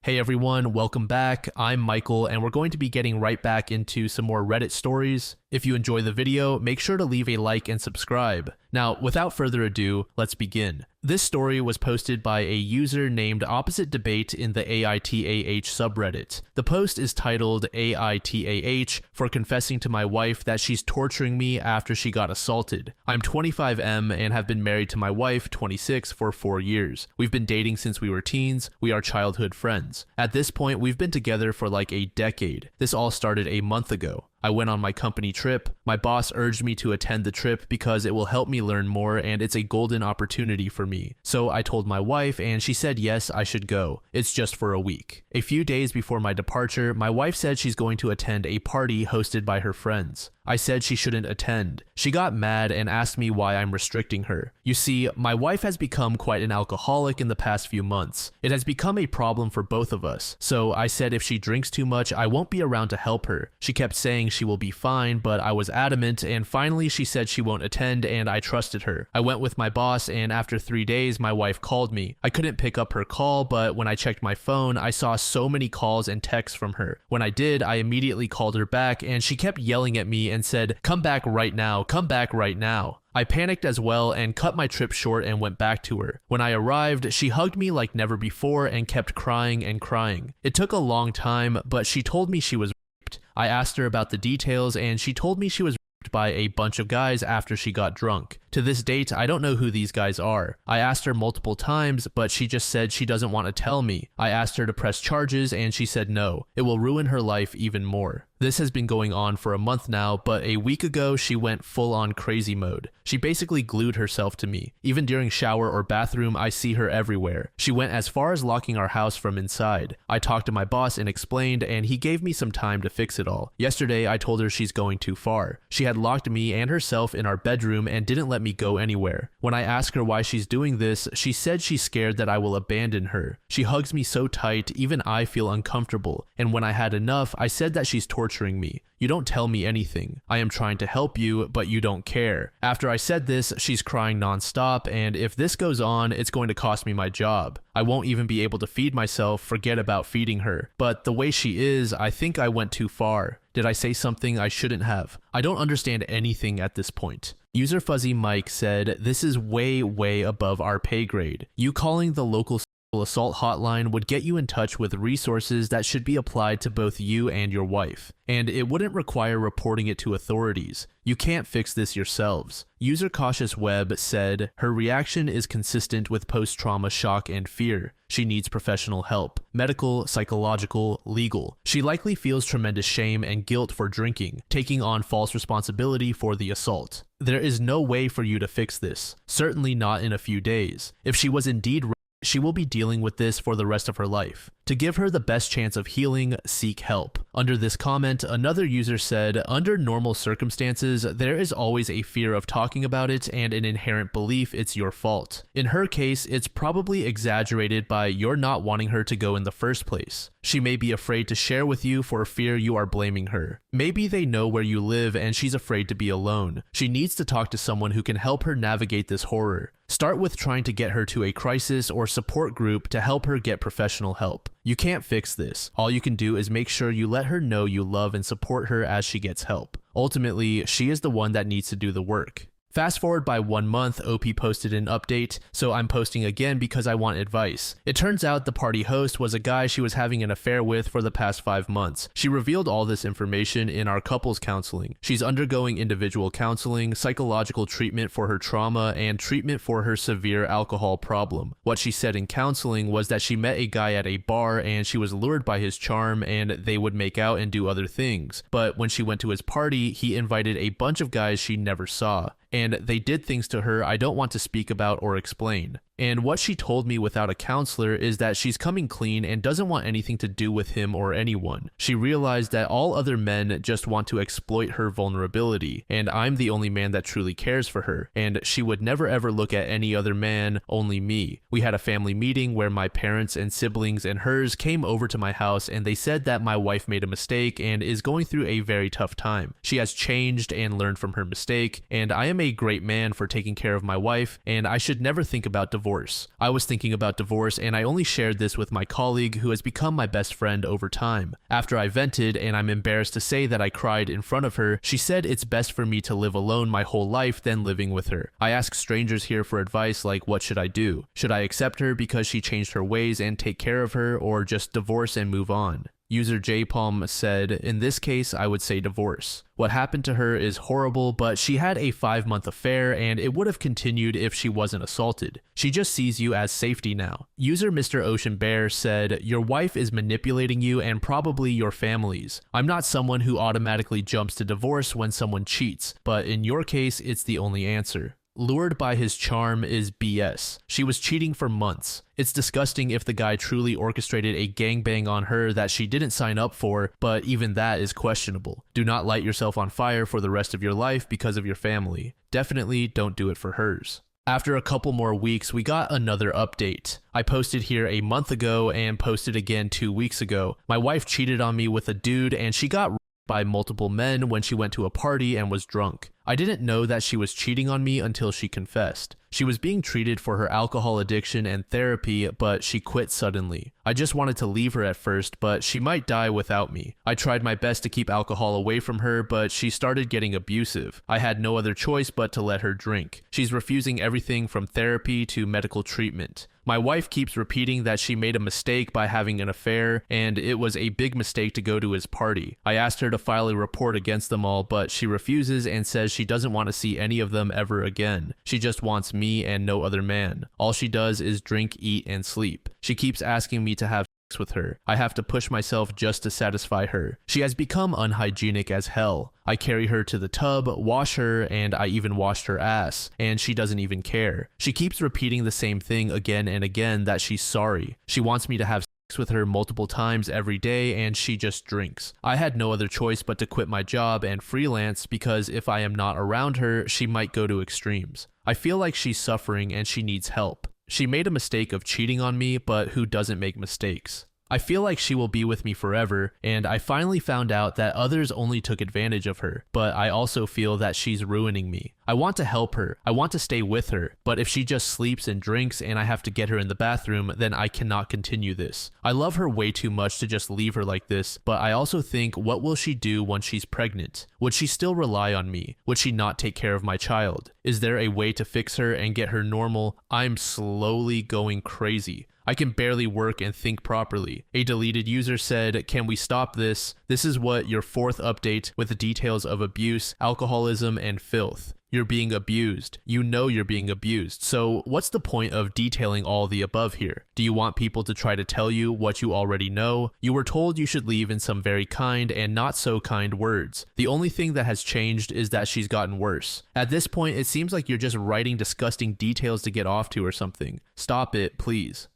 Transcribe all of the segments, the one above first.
Hey everyone, welcome back. I'm Michael, and we're going to be getting right back into some more Reddit stories. If you enjoy the video, make sure to leave a like and subscribe. Now, without further ado, let's begin. This story was posted by a user named Opposite Debate in the AITAH subreddit. The post is titled AITAH for confessing to my wife that she's torturing me after she got assaulted. I'm 25M and have been married to my wife, 26, for 4 years. We've been dating since we were teens. We are childhood friends. At this point, we've been together for like a decade. This all started a month ago. I went on my company trip. My boss urged me to attend the trip because it will help me learn more and it's a golden opportunity for me. So I told my wife and she said yes, I should go. It's just for a week. A few days before my departure, my wife said she's going to attend a party hosted by her friends. I said she shouldn't attend. She got mad and asked me why I'm restricting her. You see, my wife has become quite an alcoholic in the past few months. It has become a problem for both of us. So I said if she drinks too much, I won't be around to help her. She kept saying she will be fine, but I was adamant, and finally she said she won't attend, and I trusted her. I went with my boss, and after 3 days, my wife called me. I couldn't pick up her call, but when I checked my phone, I saw so many calls and texts from her. When I did, I immediately called her back, and she kept yelling at me and said, "Come back right now, come back right now." I panicked as well and cut my trip short and went back to her. When I arrived, she hugged me like never before and kept crying and crying. It took a long time, but she told me she was raped. I asked her about the details and she told me she was raped by a bunch of guys after she got drunk. To this date, I don't know who these guys are. I asked her multiple times, but she just said she doesn't want to tell me. I asked her to press charges and she said no. It will ruin her life even more. This has been going on for a month now, but a week ago she went full on crazy mode. She basically glued herself to me. Even during shower or bathroom, I see her everywhere. She went as far as locking our house from inside. I talked to my boss and explained, and he gave me some time to fix it all. Yesterday, I told her she's going too far. She had locked me and herself in our bedroom and didn't let me go anywhere. When I ask her why she's doing this, she said she's scared that I will abandon her. She hugs me so tight, even I feel uncomfortable. And when I had enough, I said that she's torturing me. You don't tell me anything. I am trying to help you, but you don't care. After I said this, she's crying nonstop, and if this goes on, it's going to cost me my job. I won't even be able to feed myself, forget about feeding her. But the way she is, I think I went too far. Did I say something I shouldn't have? I don't understand anything at this point. User Fuzzy Mike said, "This is way above our pay grade. You calling the local assault hotline would get you in touch with resources that should be applied to both you and your wife, and it wouldn't require reporting it to authorities. You can't fix this yourselves." User Cautious Web said, "Her reaction is consistent with post-trauma shock and fear. She needs professional help. Medical, psychological, legal. She likely feels tremendous shame and guilt for drinking, taking on false responsibility for the assault. There is no way for you to fix this, certainly not in a few days. If she was indeed she will be dealing with this for the rest of her life. To give her the best chance of healing, seek help." Under this comment, another user said, "Under normal circumstances, there is always a fear of talking about it and an inherent belief it's your fault. In her case, it's probably exaggerated by your not wanting her to go in the first place. She may be afraid to share with you for fear you are blaming her. Maybe they know where you live and she's afraid to be alone. She needs to talk to someone who can help her navigate this horror. Start with trying to get her to a crisis or support group to help her get professional help. You can't fix this. All you can do is make sure you let her know you love and support her as she gets help. Ultimately, she is the one that needs to do the work." Fast forward by 1 month, OP posted an update, so I'm posting again because I want advice. It turns out the party host was a guy she was having an affair with for the past 5 months. She revealed all this information in our couples counseling. She's undergoing individual counseling, psychological treatment for her trauma, and treatment for her severe alcohol problem. What she said in counseling was that she met a guy at a bar and she was lured by his charm and they would make out and do other things. But when she went to his party, he invited a bunch of guys she never saw. And they did things to her I don't want to speak about or explain. And what she told me without a counselor is that she's coming clean and doesn't want anything to do with him or anyone. She realized that all other men just want to exploit her vulnerability, and I'm the only man that truly cares for her, and she would never ever look at any other man, only me. We had a family meeting where my parents and siblings and hers came over to my house and they said that my wife made a mistake and is going through a very tough time. She has changed and learned from her mistake, and I am a great man for taking care of my wife, and I should never think about divorce divorce. I was thinking about divorce and I only shared this with my colleague who has become my best friend over time. After I vented, and I'm embarrassed to say that I cried in front of her, she said it's best for me to live alone my whole life than living with her. I ask strangers here for advice like what should I do? Should I accept her because she changed her ways and take care of her, or just divorce and move on? User JPalm said, in this case, I would say divorce. What happened to her is horrible, but she had a 5-month affair and it would have continued if she wasn't assaulted. She just sees you as safety now. User Mr. Ocean Bear said, your wife is manipulating you and probably your families. I'm not someone who automatically jumps to divorce when someone cheats, but in your case, it's the only answer. Lured by his charm is BS. She was cheating for months. It's disgusting if the guy truly orchestrated a gangbang on her that she didn't sign up for, but even that is questionable. Do not light yourself on fire for the rest of your life because of your family. Definitely don't do it for hers. After a couple more weeks, we got another update. I posted here a month ago and posted again 2 weeks ago. My wife cheated on me with a dude and she got by multiple men when she went to a party and was drunk. I didn't know that she was cheating on me until she confessed. She was being treated for her alcohol addiction and therapy, but she quit suddenly. I just wanted to leave her at first, but she might die without me. I tried my best to keep alcohol away from her, but she started getting abusive. I had no other choice but to let her drink. She's refusing everything from therapy to medical treatment. My wife keeps repeating that she made a mistake by having an affair, and it was a big mistake to go to his party. I asked her to file a report against them all, but she refuses and says she doesn't want to see any of them ever again. She just wants me and no other man. All she does is drink, eat, and sleep. She keeps asking me to have sex with her. I have to push myself just to satisfy her. She has become unhygienic as hell. I carry her to the tub, wash her, and I even washed her ass, and she doesn't even care. She keeps repeating the same thing again and again, that she's sorry. She wants me to have sex with her multiple times every day, and she just drinks. I had no other choice but to quit my job and freelance because if I am not around her, she might go to extremes. I feel like she's suffering and she needs help. She made a mistake of cheating on me, but who doesn't make mistakes? I feel like she will be with me forever, and I finally found out that others only took advantage of her, but I also feel that she's ruining me. I want to help her, I want to stay with her, but if she just sleeps and drinks and I have to get her in the bathroom, then I cannot continue this. I love her way too much to just leave her like this, but I also think, what will she do once she's pregnant? Would she still rely on me? Would she not take care of my child? Is there a way to fix her and get her normal? I'm slowly going crazy. I can barely work and think properly. A deleted user said, can we stop this? This is what your 4th update with the details of abuse, alcoholism, and filth. You're being abused. You know you're being abused. So what's the point of detailing all the above here? Do you want people to try to tell you what you already know? You were told you should leave in some very kind and not so kind words. The only thing that has changed is that she's gotten worse. At this point, it seems like you're just writing disgusting details to get off to or something. Stop it, please.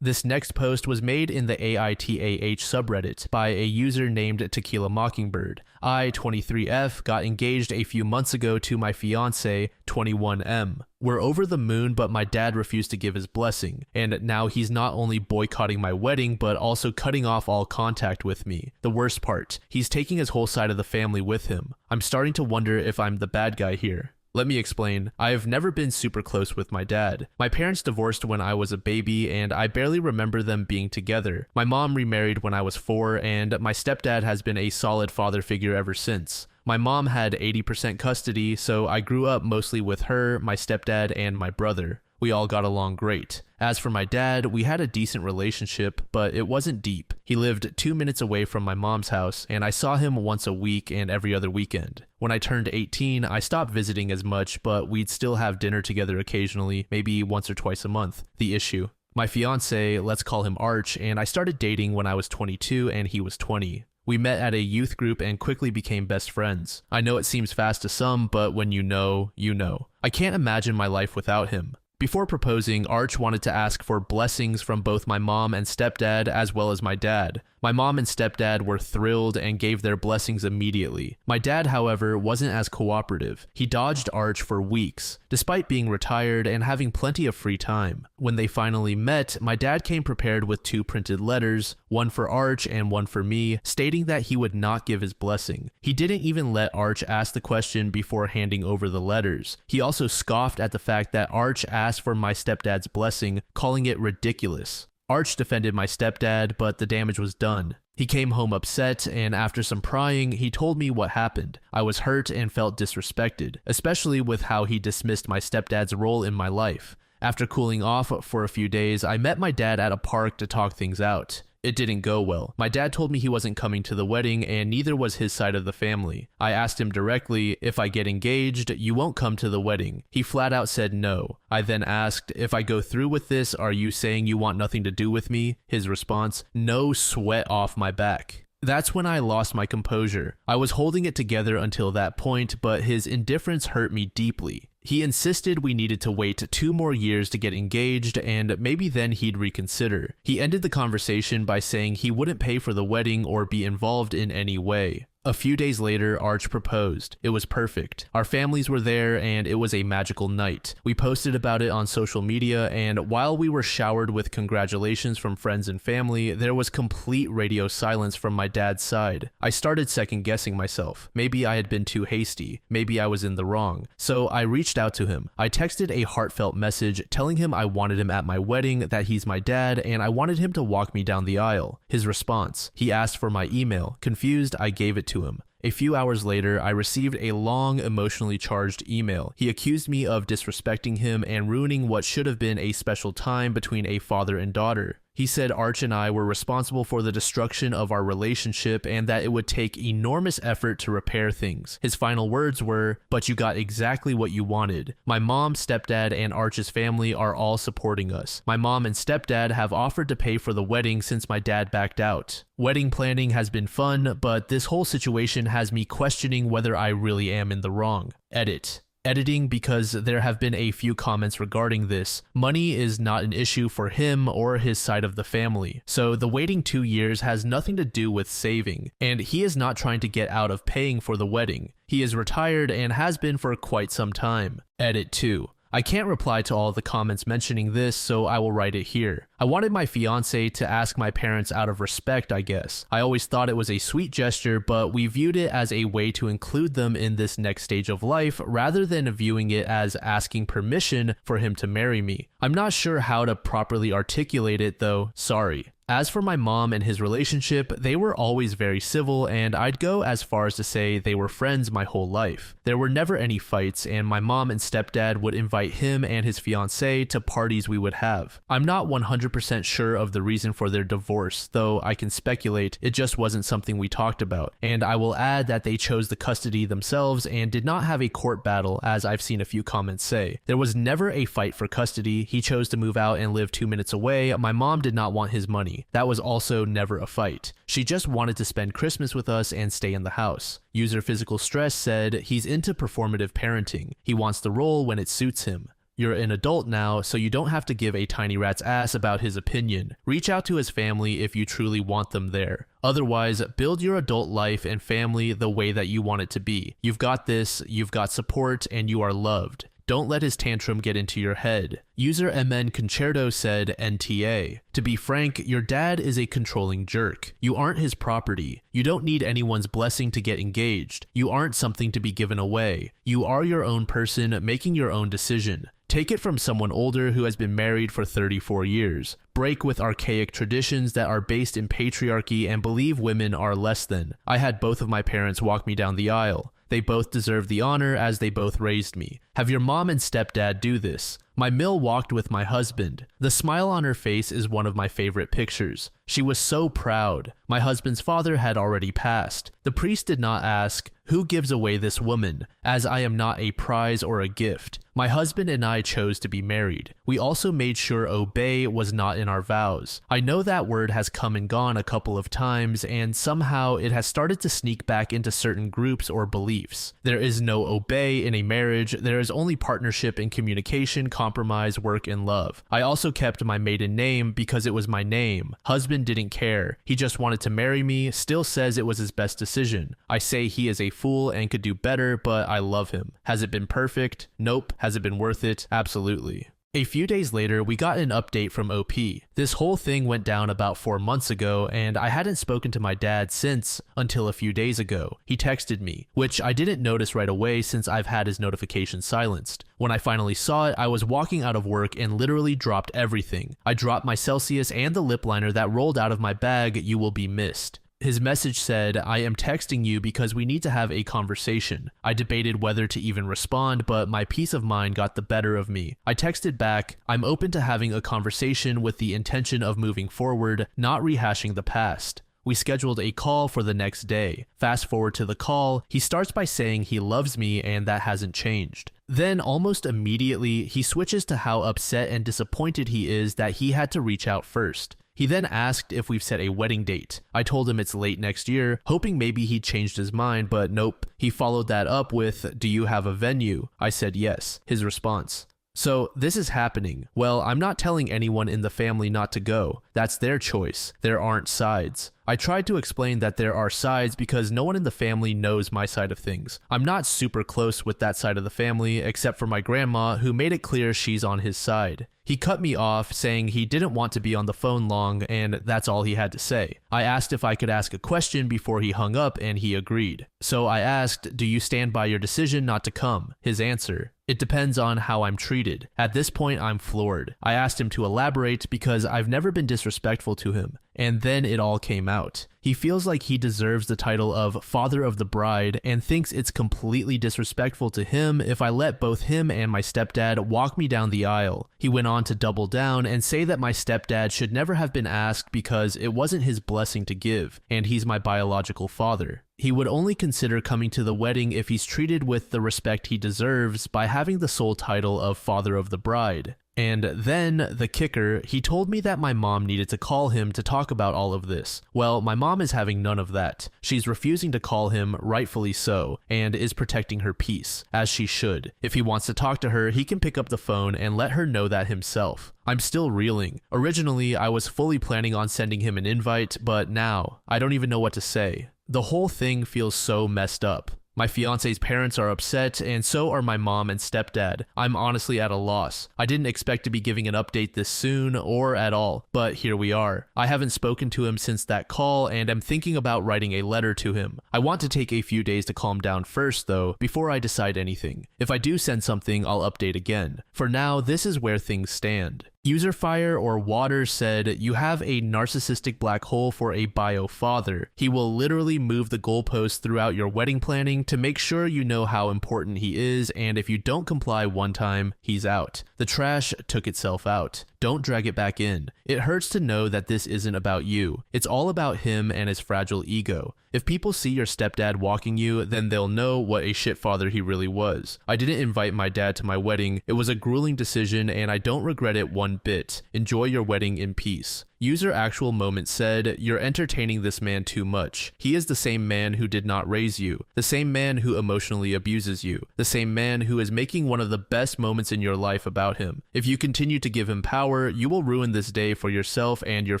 This next post was made in the AITAH subreddit by a user named Tequila Mockingbird. I, 23F, got engaged a few months ago to my fiance, 21M. We're over the moon, but my dad refused to give his blessing, and now he's not only boycotting my wedding, but also cutting off all contact with me. The worst part, he's taking his whole side of the family with him. I'm starting to wonder if I'm the bad guy here. Let me explain. I have never been super close with my dad. My parents divorced when I was a baby, and I barely remember them being together. My mom remarried when I was 4, and my stepdad has been a solid father figure ever since. My mom had 80% custody, so I grew up mostly with her, my stepdad, and my brother. We all got along great. As for my dad, we had a decent relationship, but it wasn't deep. He lived 2 minutes away from my mom's house, and I saw him once a week and every other weekend. When I turned 18, I stopped visiting as much, but we'd still have dinner together occasionally, maybe once or twice a month. The issue. My fiance, let's call him Arch, and I started dating when I was 22 and he was 20. We met at a youth group and quickly became best friends. I know it seems fast to some, but when you know, you know. I can't imagine my life without him. Before proposing, Arch wanted to ask for blessings from both my mom and stepdad as well as my dad. My mom and stepdad were thrilled and gave their blessings immediately. My dad, however, wasn't as cooperative. He dodged Arch for weeks, despite being retired and having plenty of free time. When they finally met, my dad came prepared with 2 printed letters, one for Arch and one for me, stating that he would not give his blessing. He didn't even let Arch ask the question before handing over the letters. He also scoffed at the fact that Arch asked for my stepdad's blessing, calling it ridiculous. Arch defended my stepdad, but the damage was done. He came home upset, and after some prying, he told me what happened. I was hurt and felt disrespected, especially with how he dismissed my stepdad's role in my life. After cooling off for a few days, I met my dad at a park to talk things out. It didn't go well. My dad told me he wasn't coming to the wedding, and neither was his side of the family. I asked him directly, if I get engaged, you won't come to the wedding. He flat out said no. I then asked, if I go through with this, are you saying you want nothing to do with me? His response, no sweat off my back. That's when I lost my composure. I was holding it together until that point, but his indifference hurt me deeply. He insisted we needed to wait 2 more years to get engaged, and maybe then he'd reconsider. He ended the conversation by saying he wouldn't pay for the wedding or be involved in any way. A few days later, Arch proposed. It was perfect. Our families were there, and it was a magical night. We posted about it on social media, and while we were showered with congratulations from friends and family, there was complete radio silence from my dad's side. I started second-guessing myself. Maybe I had been too hasty. Maybe I was in the wrong. So I reached out to him. I texted a heartfelt message telling him I wanted him at my wedding, that he's my dad, and I wanted him to walk me down the aisle. His response: he asked for my email. Confused, I gave it to him. A few hours later, I received a long, emotionally charged email. He accused me of disrespecting him and ruining what should have been a special time between a father and daughter. He said Arch and I were responsible for the destruction of our relationship and that it would take enormous effort to repair things. His final words were, "But you got exactly what you wanted. My mom, stepdad, and Arch's family are all supporting us. My mom and stepdad have offered to pay for the wedding since my dad backed out. Wedding planning has been fun, but this whole situation has me questioning whether I really am in the wrong." Edit. Editing because there have been a few comments regarding this. Money is not an issue for him or his side of the family, so the waiting 2 years has nothing to do with saving, and he is not trying to get out of paying for the wedding. He is retired and has been for quite some time. Edit 2. I can't reply to all the comments mentioning this, so I will write it here. I wanted my fiance to ask my parents out of respect, I guess. I always thought it was a sweet gesture, but we viewed it as a way to include them in this next stage of life rather than viewing it as asking permission for him to marry me. I'm not sure how to properly articulate it though, sorry. As for my mom and his relationship, they were always very civil, and I'd go as far as to say they were friends my whole life. There were never any fights, and my mom and stepdad would invite him and his fiancée to parties we would have. I'm not 100% sure of the reason for their divorce, though I can speculate it just wasn't something we talked about, and I will add that they chose the custody themselves and did not have a court battle, as I've seen a few comments say. There was never a fight for custody. He chose to move out and live 2 minutes away. My mom did not want his money. That was also never a fight. She just wanted to spend Christmas with us and stay in the house. User Physical Stress said he's into performative parenting. He wants the role when it suits him. You're an adult now, so you don't have to give a tiny rat's ass about his opinion. Reach out to his family if you truly want them there. Otherwise, build your adult life and family the way that you want it to be. You've got this, you've got support, and you are loved. Don't let his tantrum get into your head. User MN Concerto said NTA. To be frank, your dad is a controlling jerk. You aren't his property. You don't need anyone's blessing to get engaged. You aren't something to be given away. You are your own person making your own decision. Take it from someone older who has been married for 34 years. Break with archaic traditions that are based in patriarchy and believe women are less than. I had both of my parents walk me down the aisle. They both deserve the honor as they both raised me. Have your mom and stepdad do this. My mill walked with my husband. The smile on her face is one of my favorite pictures. She was so proud. My husband's father had already passed. The priest did not ask, "Who gives away this woman?" as I am not a prize or a gift. My husband and I chose to be married. We also made sure obey was not in our vows. I know that word has come and gone a couple of times, and somehow it has started to sneak back into certain groups or beliefs. There is no obey in a marriage. There is only partnership and communication, compromise work and love. I also kept my maiden name because it was my name. Husband didn't care. He just wanted to marry me, still says it was his best decision. I say he is a fool and could do better, but I love him. Has it been perfect? Nope. Has it been worth it? Absolutely. A few days later, we got an update from OP. This whole thing went down about 4 months ago, and I hadn't spoken to my dad since until a few days ago. He texted me, which I didn't notice right away since I've had his notifications silenced. When I finally saw it, I was walking out of work and literally dropped everything. I dropped my Celsius and the lip liner that rolled out of my bag. You will be missed. His message said, I am texting you because we need to have a conversation. I debated whether to even respond, but my peace of mind got the better of me. I texted back, I'm open to having a conversation with the intention of moving forward, not rehashing the past. We scheduled a call for the next day. Fast forward to the call, he starts by saying he loves me and that hasn't changed. Then almost immediately, he switches to how upset and disappointed he is that he had to reach out first. He then asked if we've set a wedding date. I told him it's late next year, hoping maybe he'd changed his mind, but nope. He followed that up with, do you have a venue? I said yes. His response. So this is happening. Well, I'm not telling anyone in the family not to go. That's their choice. There aren't sides. I tried to explain that there are sides because no one in the family knows my side of things. I'm not super close with that side of the family, except for my grandma, who made it clear she's on his side. He cut me off, saying he didn't want to be on the phone long, and that's all he had to say. I asked if I could ask a question before he hung up, and he agreed. So I asked, do you stand by your decision not to come? His answer, it depends on how I'm treated. At this point, I'm floored. I asked him to elaborate because I've never been disrespectful to him. And then it all came out. He feels like he deserves the title of father of the bride and thinks it's completely disrespectful to him if I let both him and my stepdad walk me down the aisle. He went on to double down and say that my stepdad should never have been asked because it wasn't his blessing to give, and he's my biological father. He would only consider coming to the wedding if he's treated with the respect he deserves by having the sole title of father of the bride. And then, the kicker, he told me that my mom needed to call him to talk about all of this. Well, my mom is having none of that. She's refusing to call him, rightfully so, and is protecting her peace, as she should. If he wants to talk to her, he can pick up the phone and let her know that himself. I'm still reeling. Originally, I was fully planning on sending him an invite, but now, I don't even know what to say. The whole thing feels so messed up. My fiance's parents are upset, and so are my mom and stepdad. I'm honestly at a loss. I didn't expect to be giving an update this soon, or at all, but here we are. I haven't spoken to him since that call, and I'm thinking about writing a letter to him. I want to take a few days to calm down first, though, before I decide anything. If I do send something, I'll update again. For now, this is where things stand. Userfire or Water said, you have a narcissistic black hole for a bio father. He will literally move the goalposts throughout your wedding planning to make sure you know how important he is, and if you don't comply one time, he's out. The trash took itself out. Don't drag it back in. It hurts to know that this isn't about you. It's all about him and his fragile ego. If people see your stepdad walking you, then they'll know what a shit father he really was. I didn't invite my dad to my wedding. It was a grueling decision and I don't regret it one bit. Enjoy your wedding in peace. User Actual Moment said, you're entertaining this man too much. He is the same man who did not raise you, the same man who emotionally abuses you, the same man who is making one of the best moments in your life about him. If you continue to give him power, you will ruin this day for yourself and your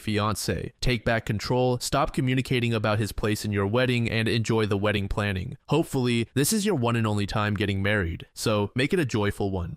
fiance. Take back control, stop communicating about his place in your wedding, and enjoy the wedding planning. Hopefully, this is your one and only time getting married, so make it a joyful one.